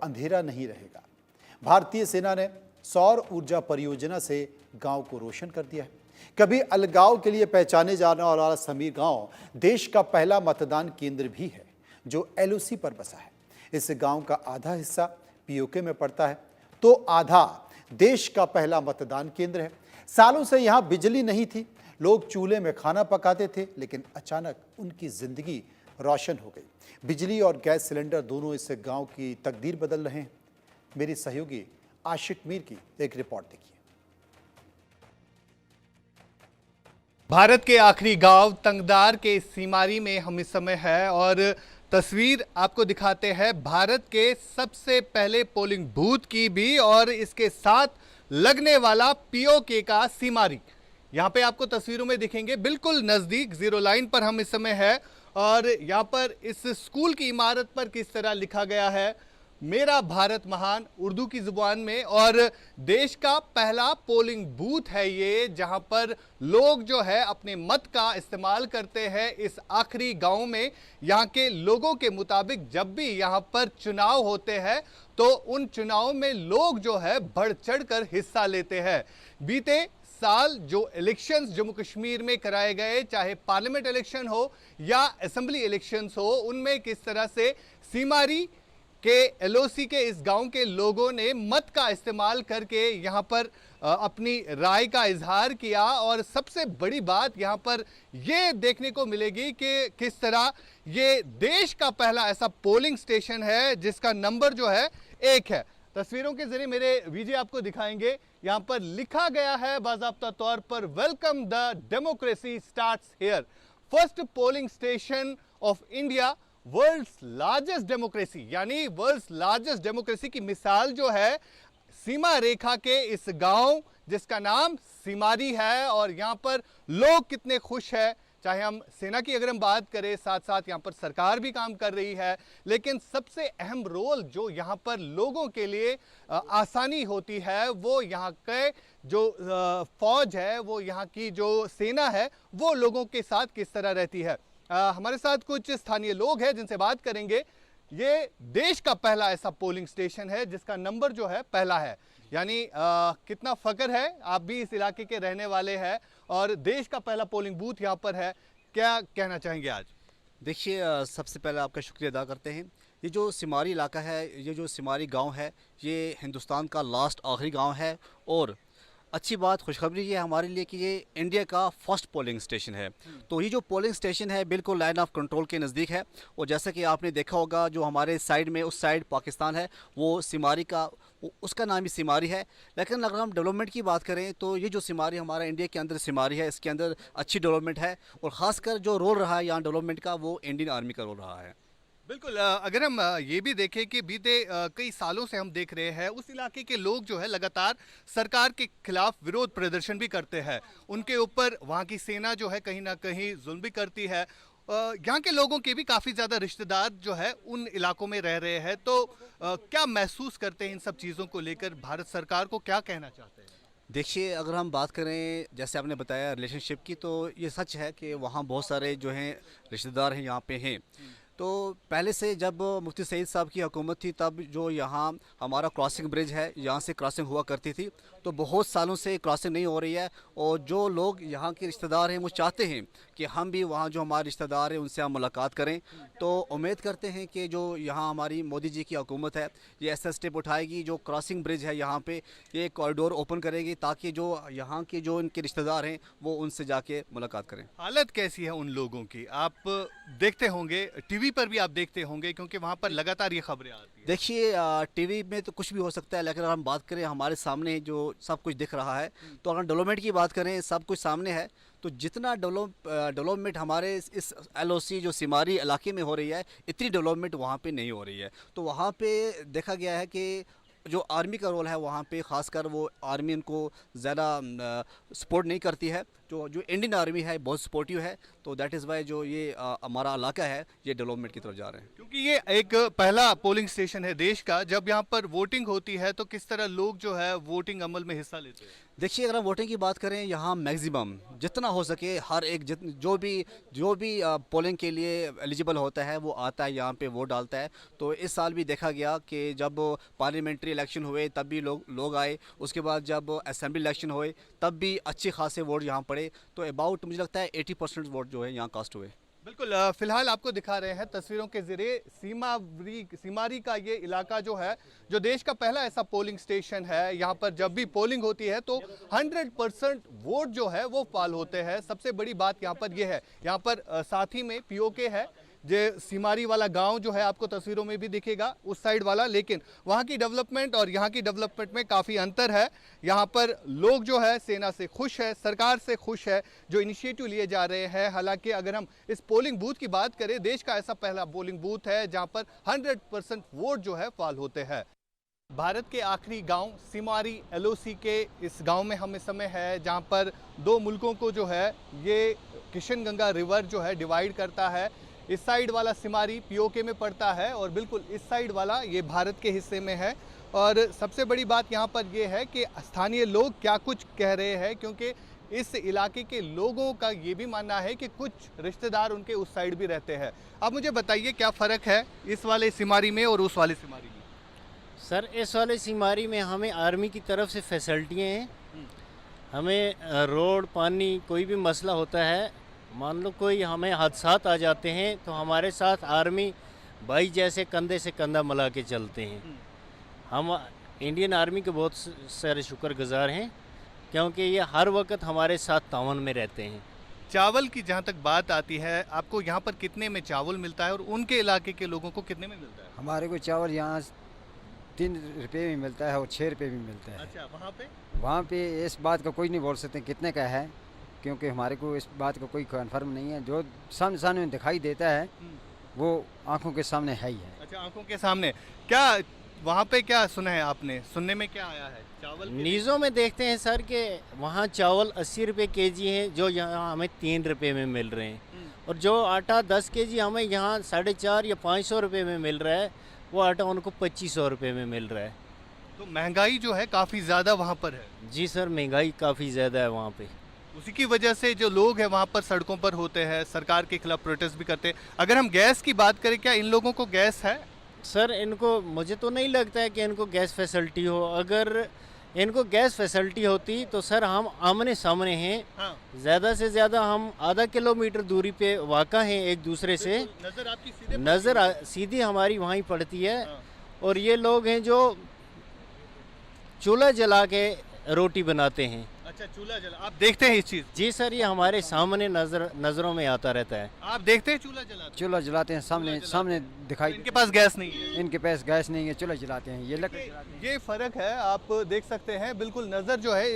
अंधेरा नहीं रहेगा। भारतीय सेना ने सौर ऊर्जा परियोजना से गांव को रोशन कर दिया है। कभी अलगाव के लिए पहचाने जाने वाला समीर गांव देश का पहला मतदान केंद्र भी है जो एलओसी पर बसा है। इस गांव का आधा हिस्सा पीओके में पड़ता है तो आधा देश का पहला मतदान केंद्र है। सालों से यहां बिजली नहीं थी, लोग चूल्हे में खाना पकाते थे, लेकिन अचानक उनकी जिंदगी रोशन हो गई। बिजली और गैस सिलेंडर दोनों इस गांव की तकदीर बदल रहे हैं। मेरी सहयोगी आशिक मीर की एक रिपोर्ट देखिए। भारत के आखिरी गांव तंगदार के सीमारी में हम इस समय है और तस्वीर आपको दिखाते हैं भारत के सबसे पहले पोलिंग बूथ की भी और इसके साथ लगने वाला पीओके का सीमारी। यहां पे आपको तस्वीरों में दिखेंगे, बिल्कुल नजदीक जीरो लाइन पर हम इस समय है और यहां पर इस स्कूल की इमारत पर किस तरह लिखा गया है मेरा भारत महान उर्दू की जुबान में। और देश का पहला पोलिंग बूथ है ये, जहां पर लोग जो है अपने मत का इस्तेमाल करते हैं इस आखिरी गांव में। यहां के लोगों के मुताबिक जब भी यहां पर चुनाव होते हैं तो उन चुनाव में लोग जो है बढ़ चढ़कर हिस्सा लेते हैं। बीते साल जो इलेक्शंस जम्मू कश्मीर में कराए गए, चाहे पार्लियामेंट इलेक्शन हो या असेंबली इलेक्शंस हो, उनमें किस तरह से सीमारी के एलओसी के इस गांव के लोगों ने मत का इस्तेमाल करके यहां पर अपनी राय का इजहार किया। और सबसे बड़ी बात यहां पर यह देखने को मिलेगी कि किस तरह ये देश का पहला ऐसा पोलिंग स्टेशन है जिसका नंबर जो है 1 है। तस्वीरों के जरिए मेरे वीजे आपको दिखाएंगे, यहां पर लिखा गया है बाज़ाब्ता तौर पर welcome the democracy starts here, first polling station of India, world's largest democracy. यानी वर्ल्ड्स लार्जेस्ट डेमोक्रेसी की मिसाल जो है सीमा रेखा के इस गांव जिसका नाम सीमारी है। और यहां पर लोग कितने खुश हैं, चाहे हम सेना की अगर हम बात करें, साथ साथ यहां पर सरकार भी काम कर रही है, लेकिन सबसे अहम रोल जो यहां पर लोगों के लिए आसानी होती है वो यहां के जो फौज है, वो यहां की जो सेना है, वो लोगों के साथ किस तरह रहती है। हमारे साथ कुछ स्थानीय लोग हैं जिनसे बात करेंगे। ये देश का पहला ऐसा पोलिंग स्टेशन है जिसका नंबर जो है पहला है। यानी कितना फख्र है, आप भी इस इलाके के रहने वाले हैं और देश का पहला पोलिंग बूथ यहाँ पर है, क्या कहना चाहेंगे आज? देखिए, सबसे पहले आपका शुक्रिया अदा करते हैं। ये जो सिमारी इलाका है, ये जो सिमारी गांव है, ये हिंदुस्तान का लास्ट आखिरी गांव है। और अच्छी बात, खुशखबरी ये हमारे लिए कि ये इंडिया का फर्स्ट पोलिंग स्टेशन है। तो ये जो पोलिंग स्टेशन है बिल्कुल लाइन ऑफ कंट्रोल के नज़दीक है। और जैसा कि आपने देखा होगा, जो हमारे साइड में उस साइड पाकिस्तान है, वो सिमारी का उसका नाम ही सिमारी है। लेकिन अगर हम डेवलपमेंट की बात करें तो ये जो सिमारी हमारा इंडिया के अंदर सिमारी है, इसके अंदर अच्छी डेवलपमेंट है। और ख़ासकर जो रोल रहा है यहाँ डेवलपमेंट का, वो इंडियन आर्मी का रोल रहा है। बिल्कुल, अगर हम ये भी देखें कि बीते कई सालों से हम देख रहे हैं उस इलाके के लोग जो है लगातार सरकार के खिलाफ विरोध प्रदर्शन भी करते हैं। उनके ऊपर वहाँ की सेना जो है कहीं ना कहीं जुल्म भी करती है। यहाँ के लोगों के भी काफ़ी ज़्यादा रिश्तेदार जो है उन इलाकों में रह रहे हैं। तो क्या महसूस करते हैं इन सब चीज़ों को लेकर, भारत सरकार को क्या कहना चाहते हैं? देखिए, अगर हम बात करें जैसे आपने बताया रिलेशनशिप की, तो ये सच है कि वहाँ बहुत सारे जो हैं रिश्तेदार हैं यहाँ पे हैं। तो पहले से जब मुफ्ती सईद साहब की हुकूमत थी, तब जो यहाँ हमारा क्रॉसिंग ब्रिज है, यहाँ से क्रॉसिंग हुआ करती थी। तो बहुत सालों से क्रॉसिंग नहीं हो रही है। और जो लोग यहाँ के रिश्तेदार हैं वो चाहते हैं कि हम भी वहाँ जो हमारे रिश्तेदार हैं उनसे हम मुलाकात करें। तो उम्मीद करते हैं कि जो यहाँ हमारी मोदी जी की हुकूमत है, ये ऐसा स्टेप उठाएगी, जो क्रॉसिंग ब्रिज है यहाँ पे, ये कॉरिडोर ओपन करेगी ताकि जो यहाँ के जो इनके रिश्तेदार हैं वो उनसे जाके मुलाकात करें। हालत कैसी है उन लोगों की? आप देखते होंगे, टीवी पर भी आप देखते होंगे, क्योंकि वहाँ पर लगातार ये खबरें आती हैं। देखिए, टीवी में तो कुछ भी हो सकता है, लेकिन अगर हम बात करें हमारे सामने जो सब कुछ दिख रहा है, तो अगर डेवलपमेंट की बात करें, सब कुछ सामने है। तो जितना डेवलपमेंट हमारे इस एलओसी जो सिमारी इलाके में हो रही है, इतनी डेवलपमेंट वहाँ पे नहीं हो रही है। तो वहाँ पे देखा गया है कि जो आर्मी का रोल है वहाँ पे, ख़ासकर वो आर्मी उनको ज़्यादा सपोर्ट नहीं करती है। जो इंडियन आर्मी है बहुत सपोर्टिव है, तो दैट इज़ वाई जो ये हमारा इलाका है ये डेवलपमेंट की तरफ जा रहे हैं। क्योंकि ये एक पहला पोलिंग स्टेशन है देश का, जब यहाँ पर वोटिंग होती है तो किस तरह लोग जो है वोटिंग अमल में हिस्सा लेते हैं? देखिए, अगर हम वोटिंग की बात करें, यहाँ मैक्सिमम जितना हो सके हर एक जो भी पोलिंग के लिए एलिजिबल होता है वो आता है यहाँ पे वोट डालता है। तो इस साल भी देखा गया कि जब पार्लियामेंट्री इलेक्शन हुए तब भी लोग आए, उसके बाद जब असेंबली इलेक्शन हुए तब भी अच्छे खासे वोट यहाँ पड़े। तो अबाउट मुझे लगता है 80% वोट जो है यहाँ कास्ट हुए। बिल्कुल, फिलहाल आपको दिखा रहे हैं तस्वीरों के जरिए सीमारी का ये इलाका जो है, जो देश का पहला ऐसा पोलिंग स्टेशन है। यहाँ पर जब भी पोलिंग होती है तो 100% वोट जो है वो फाल होते हैं। सबसे बड़ी बात यहाँ पर ये है, यहाँ पर साथ ही में पीओके है, जो सीमारी वाला गांव जो है आपको तस्वीरों में भी दिखेगा उस साइड वाला, लेकिन वहाँ की डेवलपमेंट और यहाँ की डेवलपमेंट में काफ़ी अंतर है। यहाँ पर लोग जो है सेना से खुश है, सरकार से खुश है, जो इनिशिएटिव लिए जा रहे हैं। हालांकि अगर हम इस पोलिंग बूथ की बात करें, देश का ऐसा पहला पोलिंग बूथ है जहाँ पर 100% वोट जो है फाल होते हैं। भारत के आखिरी गांव सीमारी एलओसी के इस गांव में हम इस समय है, जहां पर दो मुल्कों को जो है ये किशनगंगा रिवर जो है डिवाइड करता है। इस साइड वाला सीमारी पीओके में पड़ता है और बिल्कुल इस साइड वाला ये भारत के हिस्से में है। और सबसे बड़ी बात यहाँ पर ये है कि स्थानीय लोग क्या कुछ कह रहे हैं, क्योंकि इस इलाके के लोगों का ये भी मानना है कि कुछ रिश्तेदार उनके उस साइड भी रहते हैं। आप मुझे बताइए क्या फ़र्क है इस वाले सीमारी में और उस वाले सीमारी में? सर, इस वाले सीमारी में हमें आर्मी की तरफ से फैसिलिटियाँ हैं। हमें रोड पानी कोई भी मसला होता है, मान लो कोई हमें हादसात आ जाते हैं तो हमारे साथ आर्मी भाई जैसे कंधे से कंधा मिला के चलते हैं। हम इंडियन आर्मी के बहुत सारे शुक्रगुजार हैं, क्योंकि ये हर वक्त हमारे साथ तावन में रहते हैं। चावल की जहाँ तक बात आती है, आपको यहाँ पर कितने में चावल मिलता है और उनके इलाके के लोगों को कितने में मिलता है? हमारे को चावल यहाँ 3 रुपये में मिलता है और 6 रुपये में मिलता है। अच्छा, वहाँ पे इस बात का कोई नहीं बोल सकते कितने का है, क्योंकि हमारे को इस बात का कोई कन्फर्म नहीं है। जो सामने में दिखाई देता है वो आंखों के सामने है ही है। अच्छा, आंखों के सामने क्या वहाँ पे क्या सुना है आपने? सुनने में क्या आया है? चावल न्यूज़ों में देखते हैं सर कि वहाँ चावल 80 रुपये kg है, जो यहाँ हमें 3 रुपये में मिल रहे हैं। और जो आटा 10 kg हमें यहाँ 450 या 500 रुपये में मिल रहा है, वो आटा उनको 2500 रुपये में मिल रहा है। तो महंगाई जो है काफ़ी ज़्यादा वहाँ पर है। जी सर, महंगाई काफ़ी ज़्यादा है वहाँ पे। उसी की वजह से जो लोग हैं वहाँ पर सड़कों पर होते हैं, सरकार के खिलाफ प्रोटेस्ट भी करते हैं। अगर हम गैस की बात करें, क्या इन लोगों को गैस है? सर, इनको मुझे तो नहीं लगता है कि इनको गैस फैसिलिटी हो। अगर इनको गैस फैसिलिटी होती तो सर हम आमने सामने हैं। हाँ। ज़्यादा से ज़्यादा हम आधा किलोमीटर दूरी पे वाक़ा हैं एक दूसरे से। नज़र आपकी सीधे सीधी हमारी वहीं पड़ती है। हाँ। और ये लोग हैं जो चूल्हा जला के रोटी बनाते हैं। अच्छा, चूल्हा जला, आप देखते हैं इस चीज़? जी सर, ये हमारे सामने नज़रों में आता रहता है। आप देखते हैं चूल्हा जलाते? चूल्हा जलाते हैं, सामने दिखाई। इनके पास गैस नहीं है। इनके पास गैस नहीं है, चूल्हा जलाते हैं, ये लकड़ी जलाते हैं। ये फ़र्क है, आप देख सकते हैं। बिल्कुल नज़र जो है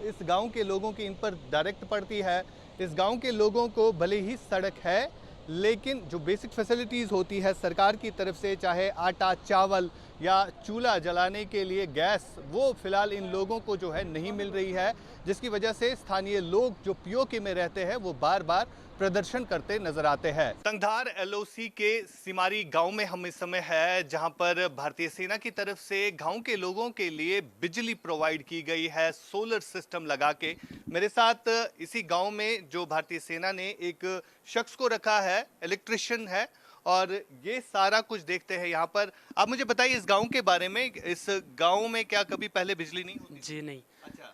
इस गांव के लोगों की इन पर डायरेक्ट पड़ती है। इस गांव के लोगों को भले ही सड़क है, लेकिन जो बेसिक फैसिलिटीज़ होती है सरकार की तरफ से, चाहे आटा चावल या चूल्हा जलाने के लिए गैस, वो फ़िलहाल इन लोगों को जो है नहीं मिल रही है, जिसकी वजह से स्थानीय लोग जो पीओके में रहते हैं वो बार बार प्रदर्शन करते नजर आते हैं। तंगधार एलओसी के सीमारी गांव में हम इस समय है, जहां पर भारतीय सेना की तरफ से गांव के लोगों के लिए बिजली प्रोवाइड की गई है सोलर सिस्टम लगा के। मेरे साथ इसी गांव में जो भारतीय सेना ने एक शख्स को रखा है, इलेक्ट्रिशियन है, और ये सारा कुछ देखते हैं यहाँ पर। आप मुझे बताइए इस गांव के बारे में, इस गांव में क्या कभी पहले बिजली नहीं होती? जी नहीं। अच्छा।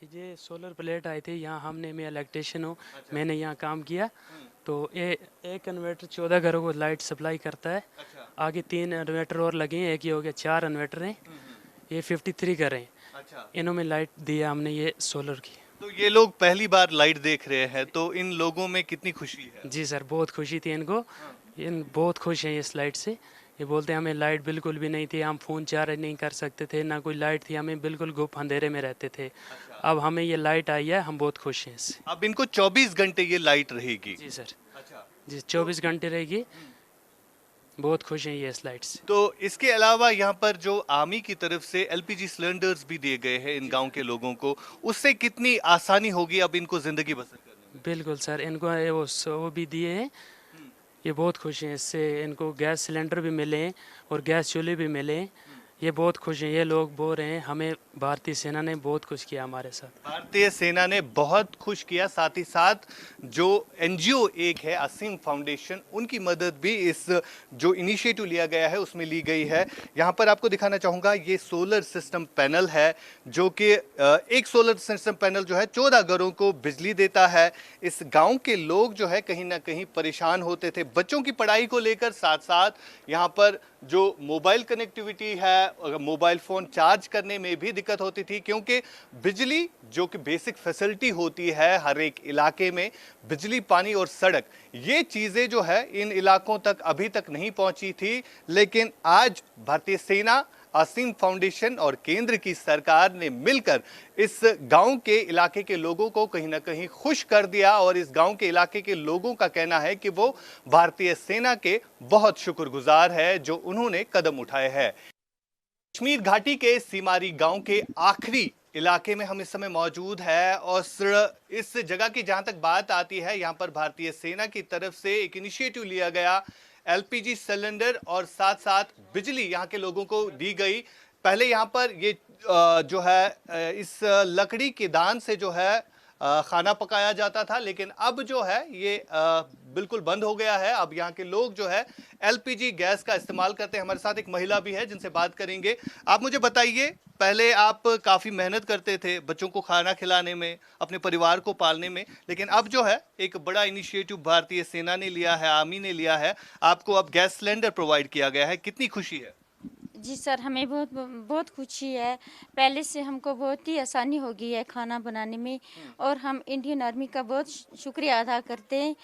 ये सोलर प्लेट आई थी यहाँ, हमने मैं इलेक्ट्रिशियन हूँ। मैंने यहाँ काम किया। तो एक इन्वर्टर 14 घरों को लाइट सप्लाई करता है। अच्छा। आगे 3 इन्वर्टर और लगे हैं, एक ये हो गया 4 इन्वर्टर हैं। ये 53 घर हैं। अच्छा। इन्हों में लाइट दिया हमने ये सोलर की। तो ये लोग पहली बार लाइट देख रहे हैं, तो इन लोगों में कितनी खुशी है? जी सर, बहुत खुशी थी इनको। इन बहुत खुश हैं इस लाइट से। ये बोलते हैं हमें लाइट बिल्कुल भी नहीं थी, हम फ़ोन चार्ज नहीं कर सकते थे, ना कोई लाइट थी, हमें बिल्कुल गुप अंधेरे में रहते थे। अब हमें ये लाइट आई है, हम बहुत खुश हैं इससे। अब इनको 24 घंटे ये लाइट रहेगी? जी सर। अच्छा। जी 24 घंटे रहेगी। बहुत खुश हैं ये स्लाइड से। तो इसके अलावा यहाँ पर जो आर्मी की तरफ से एलपीजी सिलेंडर्स भी दिए गए हैं इन गांव के लोगों को, उससे कितनी आसानी होगी अब इनको जिंदगी बसर करने में? बिल्कुल सर, इनको ये वो भी दिए हैं, ये बहुत खुश हैं इससे। इनको गैस सिलेंडर भी मिले हैं और गैस चूल्हे भी मिले हैं। ये बहुत खुश हैं, ये लोग बोल रहे हैं हमें भारतीय सेना ने बहुत कुछ किया हमारे साथ। भारतीय सेना ने बहुत खुश किया, साथ ही साथ जो एनजीओ एक है असीम फाउंडेशन, उनकी मदद भी इस जो इनिशिएटिव लिया गया है उसमें ली गई है। यहाँ पर आपको दिखाना चाहूँगा, ये सोलर सिस्टम पैनल है जो कि एक सोलर सिस्टम पैनल जो है 14 घरों को बिजली देता है। इस गांव के लोग जो है कहीं ना कहीं परेशान होते थे बच्चों की पढ़ाई को लेकर, साथ साथ यहाँ पर जो मोबाइल कनेक्टिविटी है, मोबाइल फ़ोन चार्ज करने में भी दिक्कत होती थी, क्योंकि बिजली जो कि बेसिक फैसिलिटी होती है हर एक इलाके में, बिजली, पानी और सड़क, ये चीज़ें जो है इन इलाकों तक अभी तक नहीं पहुंची थी। लेकिन आज भारतीय सेना, असीम फाउंडेशन और केंद्र की सरकार ने मिलकर इस गांव के इलाके के लोगों को कहीं ना कहीं खुश कर दिया और इस गांव के इलाके के लोगों का कहना है कि वो भारतीय सेना के बहुत शुक्रगुजार है जो उन्होंने कदम उठाए हैं। कश्मीर घाटी के सीमारी गांव के आखिरी इलाके में हम इस समय मौजूद है और इस जगह की जहां तक बात आती है, यहां पर भारतीय सेना की तरफ से एक इनिशिएटिव लिया गया, एलपीजी सिलेंडर और साथ साथ बिजली यहाँ के लोगों को दी गई। पहले यहाँ पर ये जो है इस लकड़ी के दान से जो है खाना पकाया जाता था, लेकिन अब जो है ये बिल्कुल बंद हो गया है। अब यहाँ के लोग जो है एलपीजी गैस का इस्तेमाल करते हैं। हमारे साथ एक महिला भी है जिनसे बात करेंगे। आप मुझे बताइए, पहले आप काफ़ी मेहनत करते थे बच्चों को खाना खिलाने में, अपने परिवार को पालने में, लेकिन अब जो है एक बड़ा इनिशिएटिव भारतीय सेना ने लिया है, आर्मी ने लिया है, आपको अब गैस सिलेंडर प्रोवाइड किया गया है, कितनी खुशी है? जी सर, हमें बहुत बहुत खुशी है। पहले से हमको बहुत ही आसानी हो गई है खाना बनाने में और हम इंडियन आर्मी का बहुत शुक्रिया अदा करते हैं।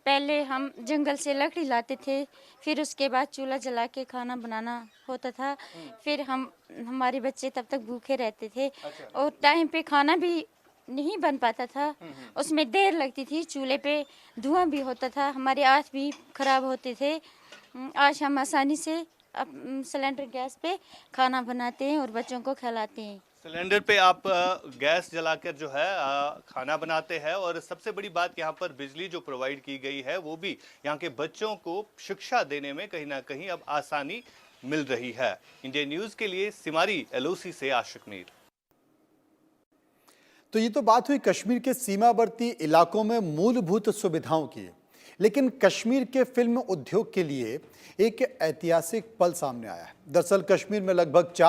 पहले हम जंगल से लकड़ी लाते थे, फिर उसके बाद चूल्हा जला के खाना बनाना होता था, फिर हमारे बच्चे तब तक भूखे रहते थे और टाइम पे खाना भी नहीं बन पाता था, उसमें देर लगती थी, चूल्हे पे धुआं भी होता था, हमारे हाथ भी खराब होते थे। आज हम आसानी से अब सिलेंडर गैस पे खाना बनाते हैं और बच्चों को खिलाते हैं। सिलेंडर पे आप गैस जलाकर जो है खाना बनाते हैं और सबसे बड़ी बात यहाँ पर बिजली जो प्रोवाइड की गई है वो भी यहाँ के बच्चों को शिक्षा देने में कहीं ना कहीं अब आसानी मिल रही है। इंडिया न्यूज़ के लिए सिमारी एलओसी से आशिक मीर। तो ये तो बात हुई कश्मीर के सीमावर्ती इलाकों में मूलभूत सुविधाओं की, लेकिन कश्मीर के फिल्म उद्योग के लिए एक ऐतिहासिक पल सामने आया है। दरअसल कश्मीर में लगभग 4